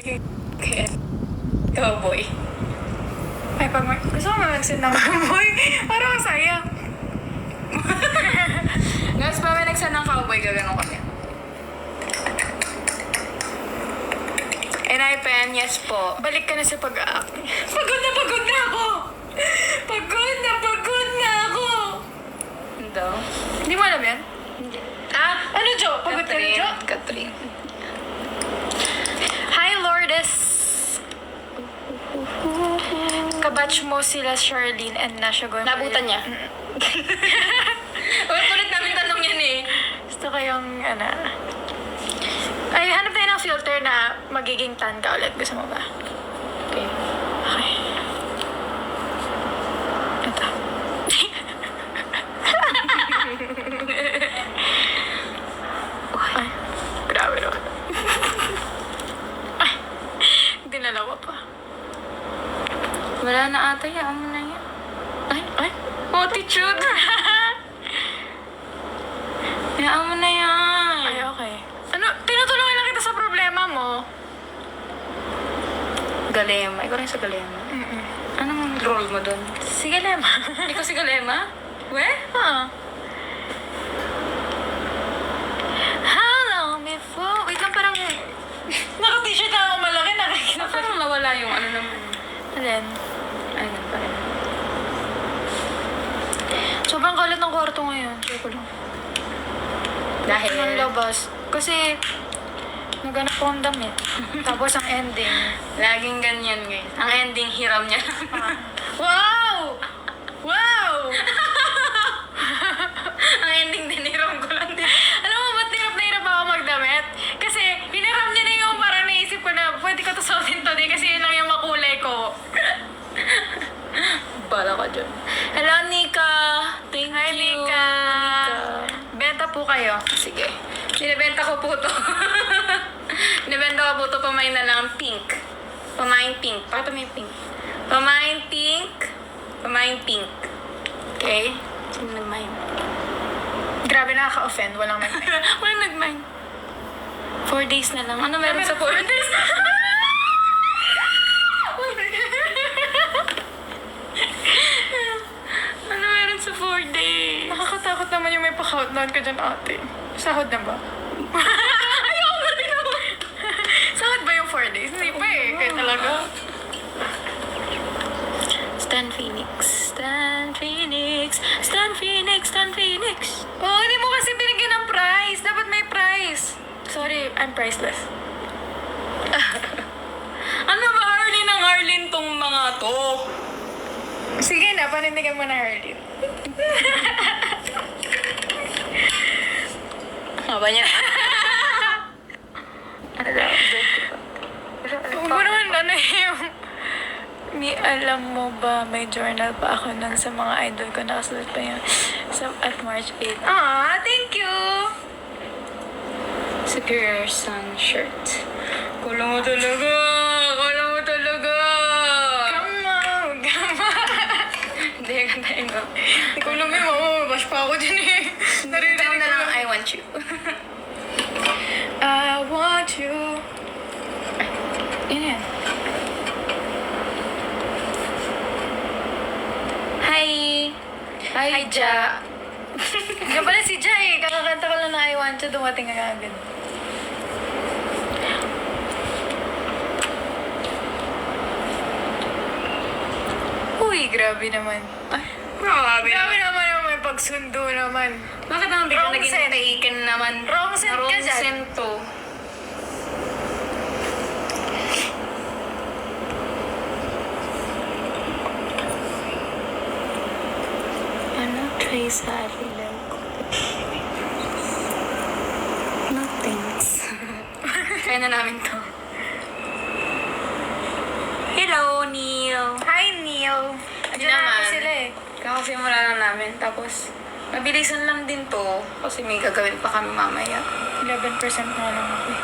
Okay. Cowboy. Ay, gusto ko mag-send ng cowboy. Parang masaya. Guys, pa may nag-send ng cowboy, gaganon kami. And I pen, yes po. Balik ka na sa pag-act. Pagod na ako! Pagod na ako! Hindi. Hindi mo alam yan? Hindi. Ano, Jo? Pagod ka na, Jo? Catherine. Hi, Lourdes. Kabatch mo sila Charlene and Nasha Gomez. Nabutan niya. Ulit namin tanong yan eh. Gusto ko yung, ay, hanap tayo ng filter na magiging tan ka ulit. Gusto mo ba? Okay. Okay. Ito. Ay, grabe naman. Ay, dinalawa pa. Wala na ata yan. Amo na yan. Ay, Attitude! Hayaan mo na yan. ay, okay. Ano, tinutulungan lang kita sa problema mo. Galema. Ikaw rin sa Galema. Anong role mo doon? Sige, Lema. Ikaw si Galema? We? Oo. How long before... Wait lang, parang... Naka-t-shirt na ako malaki, nakikita. Parang nawala yung ano naman. Alin? Ayun pa rin. Sobrang kalat ng kwarto ngayon. Check ko lang. Dahil... Ng labas. Kasi... Naganap ko ang damit. Tapos ang ending. Laging ganyan, guys. Ang ending, hiram niya. Wow! Wow! Ang ending din, hiram ko lang din. Alam mo, ba't hirap ako magdamit? Kasi, hiniram niya na yung parang naisip ko na pwede ko to suotin today kasi yun lang yung makulay ko. Bala ka dyan. Hello, Nika. Thank Hi, you. Nika. Benta po kayo. Sige. Binibenta ko po to. Binibenta ko po to, pamain na lang pink. Pamain pink. Pakita mo yung pink. Pamain pink. Pamain pink. Okay? Sino nag-mine? Grabe, nakaka-offend. Walang nag-mine. Walang nag-mine. 4 days na lang. Ano meron sa 4 days? Ano meron sa 4 days? Nakakatakot naman yung may pa-countdown ka dyan, ate. Sahod na ba? Ayoko na din ako. Sahod ba yung 4 days? Hindi pa eh. Kaya talaga. Stan Phoenix. Stan Phoenix. Stan Phoenix. Stan Phoenix. Oo, hindi mo kasi binigyan ng price. Dapat may price. Sorry, I'm priceless. Ano ba Harley ng Harlin tong mga to? Sige na, panindigan mo na, Harley. Haba niya. Ano daw? Huwag mo naman, yung... alam mo ba, may journal pa ako nun sa mga idol ko. Nakasulat pa yun at March 8. Thank you! Superior Sun shirt. Kala mo talaga! Kala mo talaga! Come on! Hindi, kantayin ko. Hindi ko alam yung bash pa ako dyan eh. Narinig Ikaw na ko lang, I want you. I want you. Yun yan. Hi! Hi, Ja. Yan pala si Ja eh. Kakakanta ko lang na I want you, dumating ka agad. Uy, grabe naman. Ay, grabe. Grabe naman yung may pagsundo naman. Bakit naman bigla Wrong naging scent. taken naman? Wrong scent ka Wrong dyan. scent to. Ano? Trace Harry lang. No thanks. Kaya na namin to. Hello, Neil. Hi, Neil. Hindi Diyan na naman. sila eh. Kakasimula lang namin. Tapos, mabilisan lang din to. Kasi may gagawin pa kami mamaya. 11% na lang ako eh.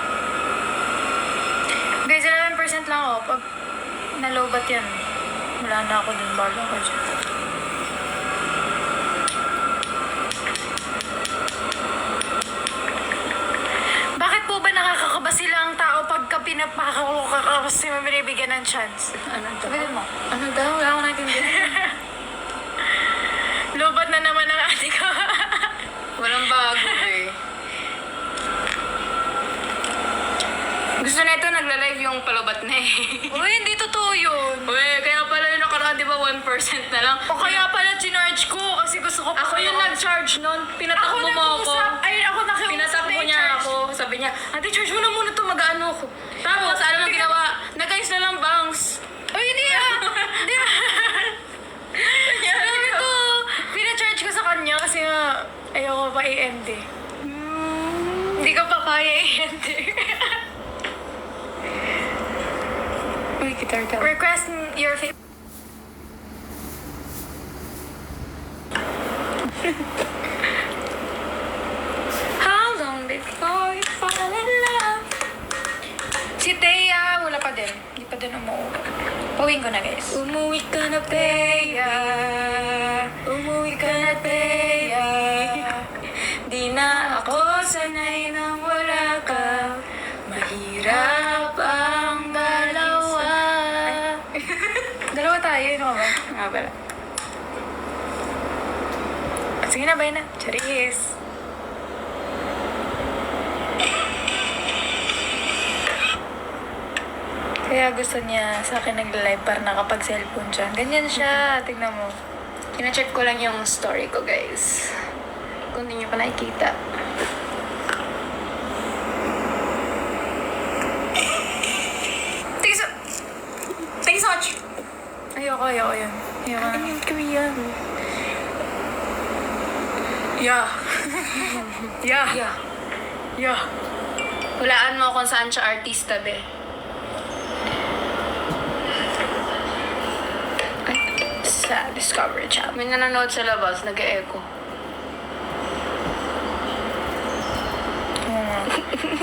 Guys, 11% lang ako. Pag nalobat yan, wala na ako dun. Bala ko dyan. Bakit po ba nakakakaba sila ang tao pagka pinapakakulo ka kasi mo binibigyan ng chance. Ano daw? Sabihin mo. Ano daw? Wala akong natindihan. Lubat na naman ang ate ko. Walang bago eh. Gusto na ito, nagla-live yung palubat na eh. Uy, hindi totoo yun. Uy, kaya pala yung nakaraan, di ba 1% na lang? O kaya pala chinarge ko kasi gusto ko Ako yung nag-charge nun. Pinatakbo mo ako. Ay, ako nakiusap. Pinatakbo niya ako. Sabi niya, ate, charge mo na muna ito, mag-ano ako. Tapos, alam mo ginawa? Nag-ayos na lang bounce. Uy, hindi ah. Hindi ba? Alam ito. Pina-charge ko sa kanya kasi nga ayoko pa i-end eh. Hindi ko pa kaya i-end eh. Uy, guitar ka. Request your favorite. How long before you fall in love? Si Thea, wala pa din. Hindi pa din umuwi. Pawin ko na guys. Umuwi ka na, Thea. Umuwi ka na, Thea. Di na ako sanay nang wala ka. Mahirap ang dalawa. Dalawa tayo, no ba? Nga pala. Sige na, bye na. Charis. Kaya gusto niya sa akin nag-live para nakapag-cellphone siya. Ganyan siya. Tignan mo. Kina-check ko lang yung story ko, guys. Kung hindi nyo pa nakikita. Thank you so much. Ayoko yun. Ayoko. Ano yung Korean? Yeah. Yeah. Yeah. Yeah. Hulaan mo kung saan siya artista, be. Sa Discovery Channel. May nanonood sa labas, nag-e-echo.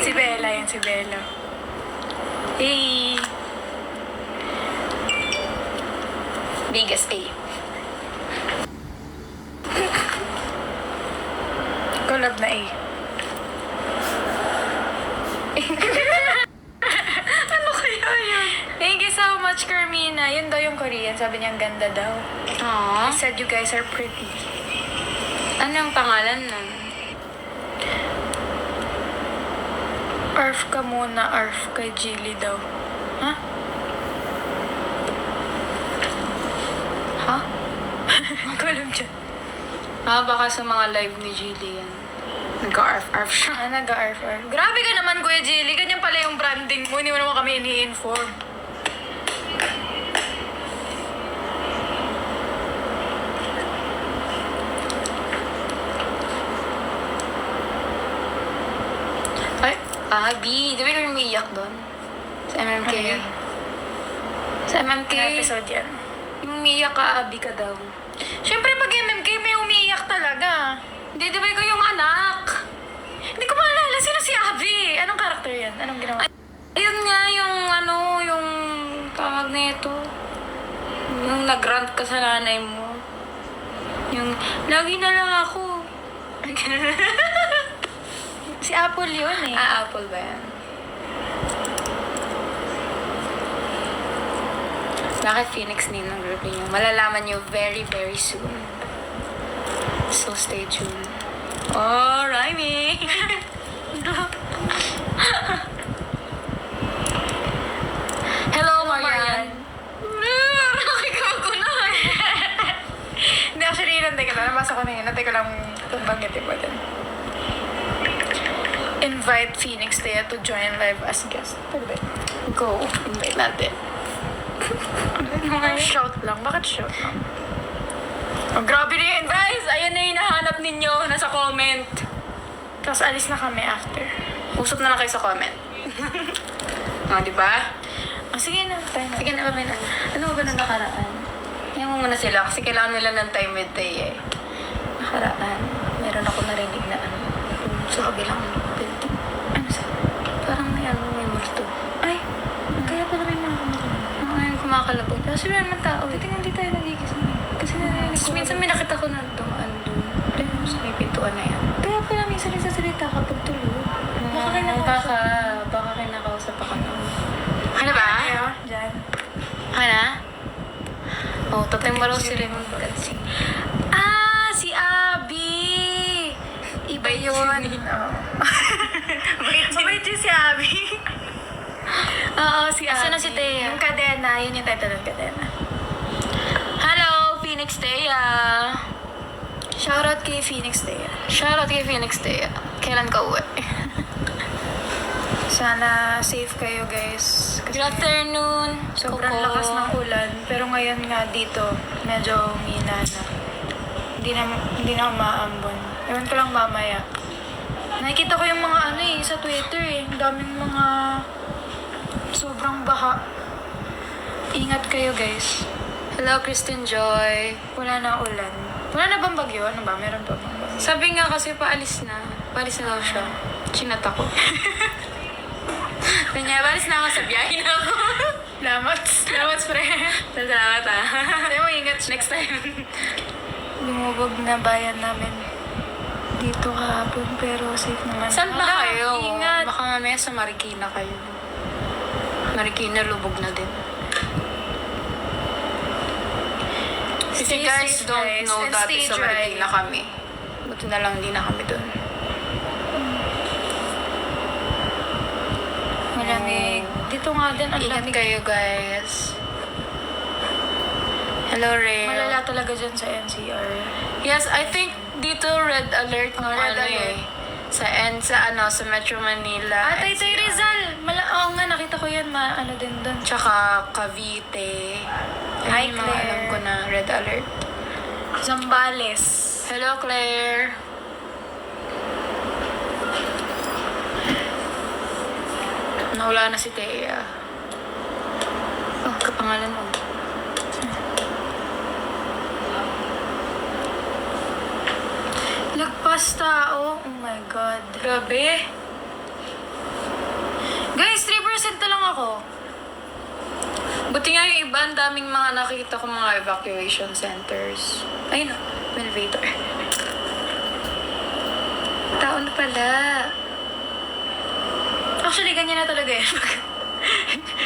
Si Bella yan, si Bella. Hey! Biggest A. Collab na eh. Ano kaya yun? Thank you so much, Carmina. Yun daw yung Korean. Sabi niya, ang ganda daw. Aww. He said you guys are pretty. Ano yung pangalan nun? Arf ka muna, Arf kay Jilly daw. Ha? Ha? Ang ko alam dyan. Baka sa mga live ni Jillian. Nag-arf-arf siya. Ah, nag-arf-arf. Grabe ka naman, Kuya Jilly. Ganyan pala yung branding mo. Hindi mo naman kami ini-inform. Ay, Abby. Di ba yung umiiyak doon? Sa MMK? Ano yan? Sa MMK? Kaya episode yan. Yung umiiyak ka, Abby ka daw. Siyempre, pag MMK, may umiiyak talaga. Hindi, di ba ikaw yung anak? Hindi ko maalala. Sino si Abby? Anong karakter yan? Anong ginawa? Ayun nga, yung ano, yung tawag na ito. Yung nag-rant ka sa nanay mo. Yung, lagi na lang ako. Si Apple yun eh. Apple ba yan? Bakit Phoenix din ng group niyo? Malalaman niyo very, very soon. So, stay tuned. Oh, rhyming! Hello, Marian. Nakikago na. Hindi, actually, inantay ko na. Nabasa ko na yun. Inantay ko lang itong banggitin mo din. Invite Phoenix Thea to join live as guest. Pwede ba? Go. Invite natin. Shout lang. Bakit shout lang? Oh, grabe na yun. Guys, ayan na yung hinahanap ninyo. Nasa comment. Tapos alis na kami after. Usap na lang kayo sa comment. Di ba? Oh, sige na. Tayo na. Sige na, kami na. Ano ba na nakaraan? Ayaw mo muna sila kasi kailangan nila ng time with Tay eh. Nakaraan. Meron ako narinig na ano. Yung sa kabilang building. Ano sa? Parang may ano, may multo. Ay, kaya pala may mga Yung kumakalabog. Kasi wala naman tao. Hindi hindi tayo nagigising. Kasi narinig ko. Minsan may nakita ko na dumaan doon. Sa may pintuan na yan. Kaya pala minsan nagsasalita kapag tulog. Baka kinakausap. Baka kinakausap ako noon. Tatay Maro si Raymond Bagansi. Ah, si Abby! Iba yun. Mabait yun si Abby. Oo, si Abby. Asa na si Thea? Yung kadena, yun yung title ng kadena. Hello, Phoenix Thea. Shoutout kay Phoenix Thea. Shoutout kay Phoenix Thea. Kailan ka uwi? Sana safe kayo guys. Good afternoon. Sobrang Coco. lakas ng ulan. Pero ngayon nga dito, medyo mina na. Hindi na umaambon. Ewan ko lang mamaya. Nakikita ko yung mga sa Twitter Ang daming mga sobrang baha. Ingat kayo guys. Hello, Kristen Joy. Wala na ulan. Wala na bang bagyo? Ano ba? Meron pa bang bagyo? Sabi nga kasi paalis na. Paalis na daw siya. Chinat ako. Kanya, paalis na ako sa biyahe na ako. Salamat, pre. Salamat ah. Tayo mo, ingat. Next time. Lumubog na bayan namin dito kahapon, pero safe naman. Saan ba Wala, kayo? Ingat. Baka mamaya sa Marikina kayo. Marikina, lubog na din. If Stay you guys safe, don't guys, know, and dati stay sa dry. Marikina kami. Buti na lang hindi na kami doon. Malamig. Dito nga din, ang Ingat lamig. kayo, guys. Hello, Ray. Malala talaga dyan sa NCR. Yes, I think dito red alert ng red ano alert. sa Metro Manila. Taytay NCR. Rizal! Oo nga, nakita ko yan, din doon. Tsaka Cavite. Hi, Ayun yung mga Claire. alam ko na red alert. Zambales. Hello, Claire. Nawala na si Thea. Oh, kapangalan mo. Lagpas tao. Oh my God. Grabe. Guys, 3% na lang ako. Buti nga yung iba, ang daming mga nakita ko mga evacuation centers. Ayun o, elevator. Tao na pala. Actually, ganyan na talaga yan.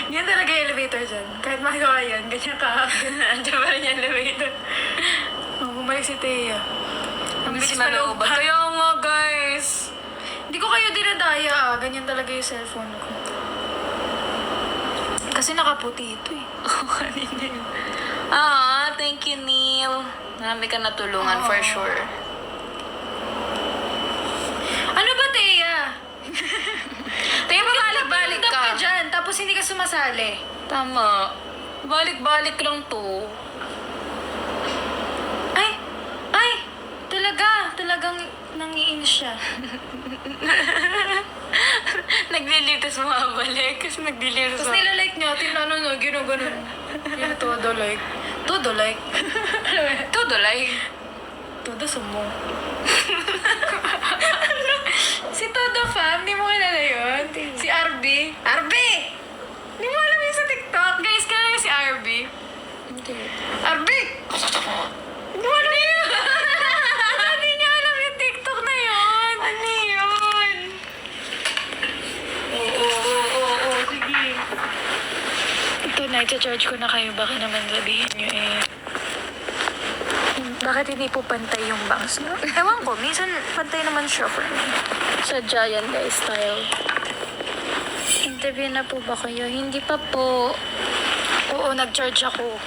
Ganyan talaga yung elevator dyan. Kahit magawa yan, ganyan ka. Andiyan pa rin yung elevator. Bumalik si Thea. Ang bilis malooban. Kaya nga, guys. Hindi ko kayo dinadaya Ganyan talaga yung cellphone ko. Kasi nakaputi ito Oh, kanina yun. Ah, thank you, Neil. Marami ka natulungan for sure. Ano ba, Thea? Tayo ba balik-balik Nandap ka? dyan, tapos hindi ka sumasali. Tama. Balik-balik lang to. Ay, talagang nangiinis siya. Naglilitis mga balik. Kasi naglilitis Tapos nilalike niya, tinanong niya, gano'n. Yung todo like. Todo like. Todo like. Todo sumo. Si Todo Fam, di mo kilala yun? Si RB. RB! Di mo alam yun sa TikTok. Guys, kilala niyo si RB? Hindi. RB! Di mo alam yun? Hindi niya alam yung TikTok na yun. Ano yun? Oo, sige. Ito na, i-charge ko na kayo. Baka naman sabihin nyo bakit hindi po pantay yung bangs nyo? Ewan ko, minsan pantay naman siya for me. Sadya yan, guys, style. Interview na po ba kayo? Hindi pa po. Oo, nag-charge ako.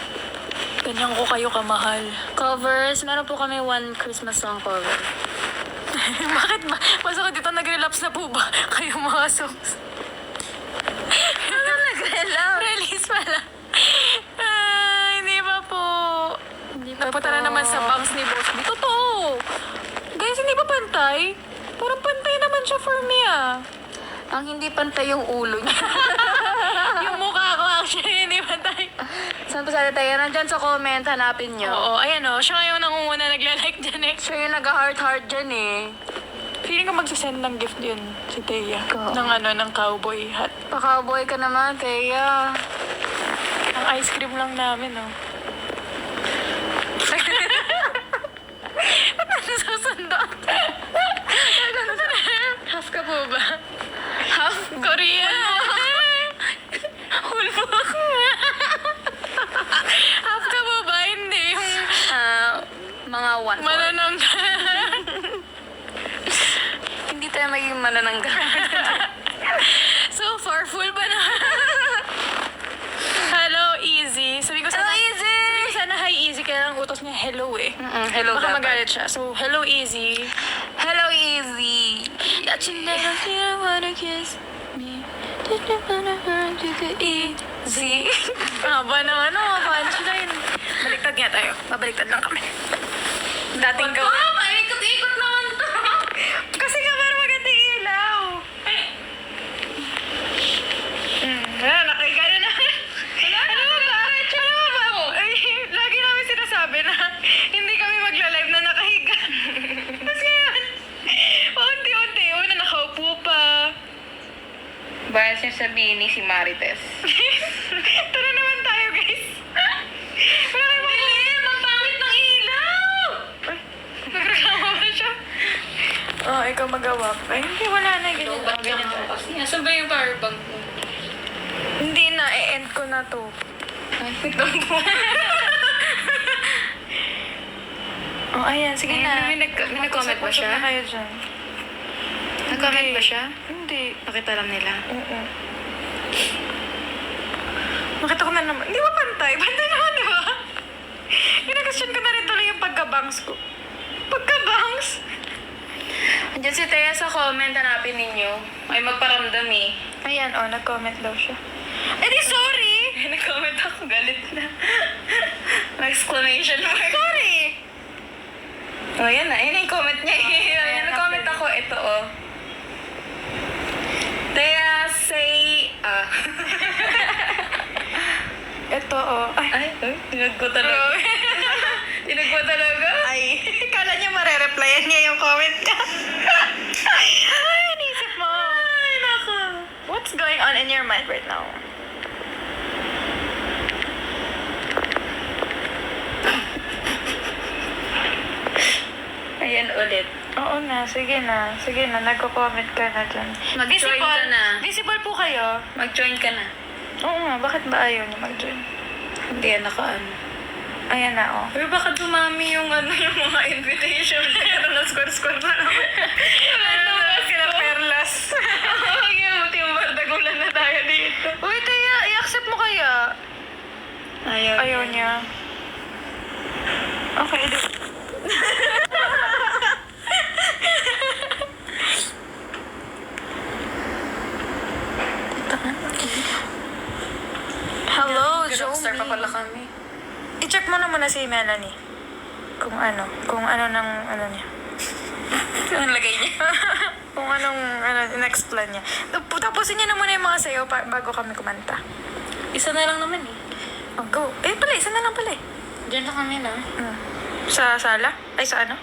Ganyan ko kayo kamahal. Covers, meron po kami one Christmas song cover. Bakit ba? Masaka dito nag-relapse na po ba kayo mga songs? Ano nag-relapse? Release pala. Hindi pa po. Hindi pa Napunta na naman sa bangs ni Boss B. Totoo. Guys, hindi ba pantay? Parang pantay naman siya for me Ang hindi pantay yung ulo niya. Yung mukha ko actually hindi pantay. Saan pa sa tayo? Nandyan sa comment, hanapin nyo. Oo, ayan siya ngayon nangunguna nagla-like dyan Siya yung nag-heart-heart dyan eh. Feeling ko magsasend ng gift yun si Thea. Ikaw. Ng cowboy hat. Pa-cowboy ka naman, Thea. Ang ice cream lang namin, Ano susundot? Half ka po ba? Half Korean? Hulbo ako. Half ka po ba? Hindi. hello eh. Hello Baka dapat. magalit siya. So, hello, Easy. Hello, Easy. That you never feel wanna kiss me. Did you wanna hurt you the easy? Haba naman, punchline. Baliktad nga tayo. Babaliktad lang kami. Dating gawin. Paikot-ikot naman to. Kasi nga parang magandang ilaw. Nakaiga na na. Ano ba? Ay, lagi namin sinasabi na hindi kami magla-live na nakahiga. Tapos ngayon, unti-unti, una nakaupo pa. Bahas niya sabihin ni si Marites. Tara naman tayo, guys. Wala kayong Dilim! Ang pangit ng ilaw! Ay, nagreklamo ba siya? Oo, ikaw magawa. Ay, hindi, wala na. Ganyan. Ba't ganyan ako kasi? Nasaan ba yung power bank mo? Hindi na, e-end ko na to. Ay, tampo. Oh, ayan, sige na. May nag-comment ba siya? Mag-usap na kayo dyan. Nag-comment ba siya? Hindi. Bakit alam nila? Oo. Nakita ko na naman. Hindi ba pantay? Pantay naman, di ba? Kinakasyon ko na rin tuloy yung pagka-bangs ko. Pagka-bangs? Andiyan si Thea sa comment, hanapin ninyo. Ay, magparamdam eh. Ayan, nag-comment daw siya. Eh di, sorry! Nag-comment ako, galit na. Exclamation mark. Sorry! Oh, yan na. Yan yung comment niya. Yan, nag-comment ako. Ito, oh. Thea, say, Ito, Ay, Ay, tinag ko talaga. Tinag ko talaga? Ay, kala niya marereplyan niya yung comment niya. Ay, naisip mo. Ay, naku. What's going on in your mind right now? Ayan ulit. Oo na, sige na. Sige na, nagko-comment ka na dyan. Mag-join ka na. Visible po kayo. Mag-join ka na. Oo nga, bakit ba ayaw niyo mag-join? Hindi yan naka-ano. Ayan na, Pero baka dumami yung yung mga invitation. Pero na-score-score na ako. Ano ba sila perlas? Huwag yung buti yung bardagulan na tayo dito. Uy, Taya, i-accept mo kaya? Ayaw niya. Okay, di. Hello, Rockstar pa pala Joey. kami. I-check mo na muna si Melanie. Kung ano ng niya. Ang lagay niya. Kung anong next plan niya. Tapusin niya na muna yung mga sayo bago kami kumanta. Isa na lang naman eh. Oh, go. Eh, pala, isa na lang pala eh. Diyan na kami na. Sa sala? Ay, sa ano?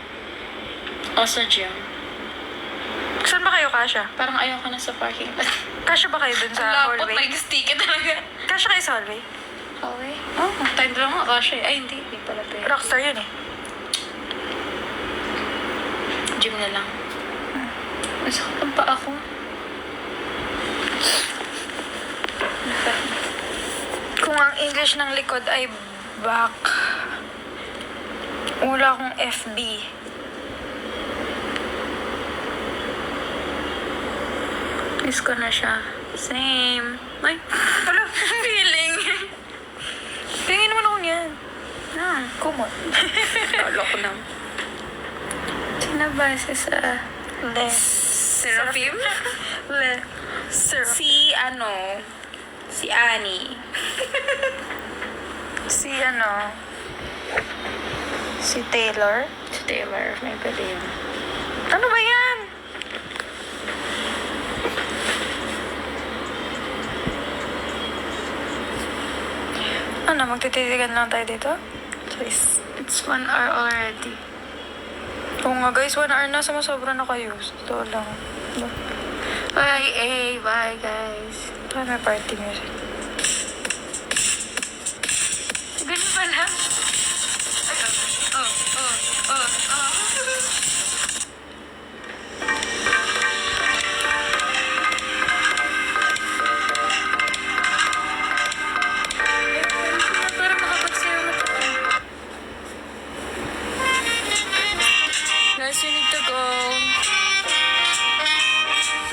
O sa gym. Saan ba kayo, Kasha? Parang ayaw ka na sa parking lot. Kasha ba kayo dun sa Ang lapot, hallway? may sticker talaga. Kasha kayo sa hallway? Okay. Oh, tayo lang nga kasi. Ay, hindi. Hindi pala pwede. Rockstar yun eh. Gym na lang. Masakit ang paa ko. Kung ang English ng likod ay back, wala akong FB. Miss ko na siya. Same. Ay, Wala, feeling. Tingin naman ako niyan. Kumot. Talo ko na. Sinabase sa Seraphim? Si si Annie. Si Taylor. Si Taylor. May pwede yun. Ano ba yan? Ano, magtititigan lang tayo dito? Please. It's 1 hour already. Oo nga guys, 1 hour na, sumasobra na kayo. Ito lang. Bye, bye guys. Ay, may party music. Ganun pala. Ay, oh. Parang makapagsayaw na to. Guys, you need to go.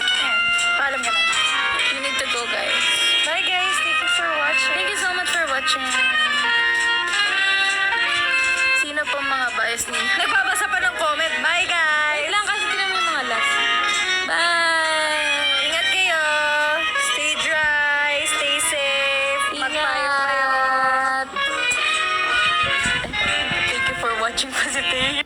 Ayan, paalam ka na. You need to go, guys. Bye guys! Leslie. Nagbabasa pa ng comment. Bye, guys! Wait lang kasi tinan mo yung mga last. Bye! Ingat kayo! Stay dry, stay safe, magpayo kayo. Ingat! Thank you for watching Positive.